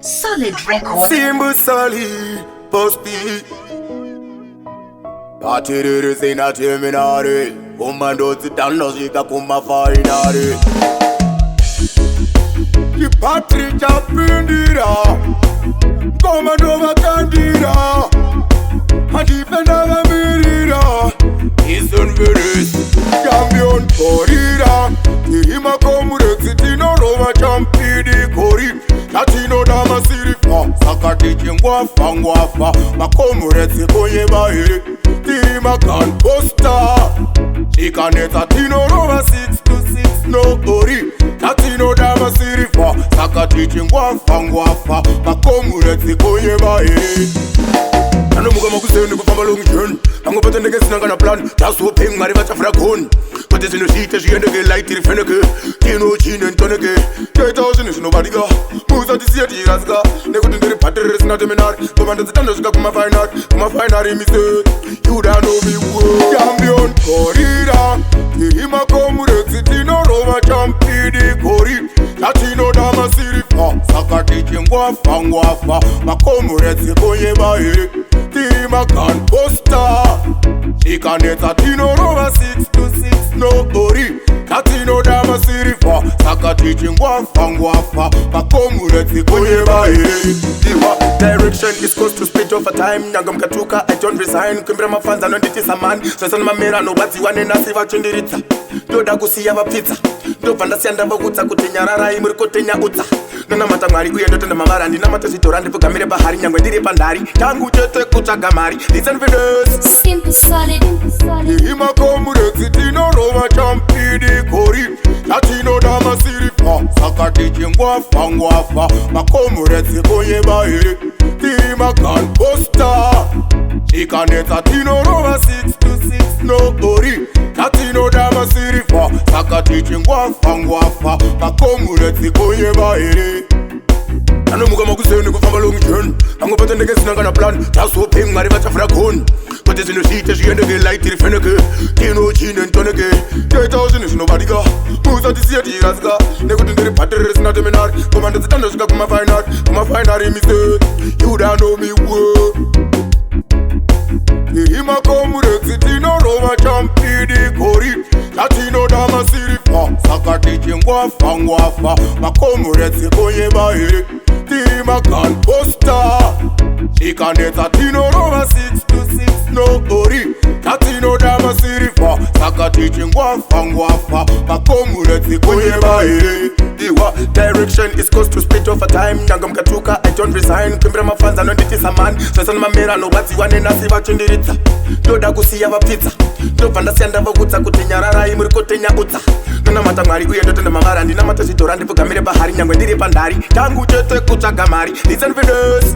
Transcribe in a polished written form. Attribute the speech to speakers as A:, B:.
A: Solid record.
B: Simba solid, post B. Battery say na terminare. Commando zitano zika kuma finale. Di patri chapindira. Commando vakandira. Adipenda vamirira. Ison veris. Champion corrida. Hima komure zitino roma champidi kori. Latino dama sirifa. Sakati chingwafa ngwafa. Makomure zikonye bahiri. Tima can poster. Chikaneta tino roma 6 to 6 no ori. Latino dama sirifa. Sakati chingwafa ngwafa. Makomure zikonye bahiri. Ano muga makuseni kufamba long journey. Ango pata ndege sinanga plan. Just hoping ngari vachafura koni. Kote zino shite shiendeke light irifeneke. Tino chine ntoneke. 2000 is nobody go. Musa tisiya tirazga. Nekuti ndiri patere sina temenari. Komanda zitando zika kuma finari mi say. You don't know me well. Champion corrida. Hima komure zitino roma champidi kori. Latino dama sirifa. Sakati chingwafa ngwafa. Makomure zikonye bahiri. Tima can poster. Chikaneta tino roma 6 to 6 no ori. Latino dama sirifa. Sakati chingwafa ngwafa. Makomure zikonye bahiri. Direction is close to split over time. Nyangam katuka, I don't resign. Kumbira mafanza no nditisa man. Sasa mamera no bati wane nasi vachundiritsa. Ndoda kusiya vapizza. Ndovanda siyanda vagutsa kuti nyarara imuri kotenya utsa. Nona matamwari uye ndotenda mamara. Ndina matazvitora ndipugamire bahari. Nyangwe ndiri pandari. Tangu chete kutsvaga mari. Listen for this.
A: Simple solid.
B: Hima komure zitino roma champidi kori. Latino dama sirifa. Sakati chingwafa ngwafa. Makomure zikonye bahiri. Tima can poster. Chikaneta tino roma 6 to 6 no ori. Latino dama sirifa. Sakati chingwafa ngwafa. Makomure zikonye bahiri. Ano muga makuseni kufamba long journey. Ango pata ndege sinanga plan. Just hoping ngari vachafura koni. Kote zino shite shiendeke light irifeneke. Tino chine ntoneke. 2000 is nobody go. Musa tisiya tirazga. Nekuti ndiri patere sina temenari. Komanda zitando zika kuma finali mi say. You don't know me well. Hima komure zitino roma champidi kori. Latino dama sirifa. Sakati chingwafa ngwafa. Makomure zikonye bahiri. Tima can poster. Chikaneta tino roma 6 to 6 no ori. Latino dama sirifa. Sakati chingwafa ngwafa. Makomure zikonye bahiri. Direction is close to split over time. Nyangam katuka, I don't resign. Kumbira mafanza no nditisa man. Sasa mamera no bati wane nasi vachundiritsa. Ndoda kusiya vapizza. Ndovanda siyanda vagutsa kuti nyarara imuri kotenya utsa. Nona matamwari uye ndotenda mamara. Ndina matazvitora ndipugamire bahari. Nyangwe ndiri pandari. Tangu chete kutsvaga mari. Listen for this.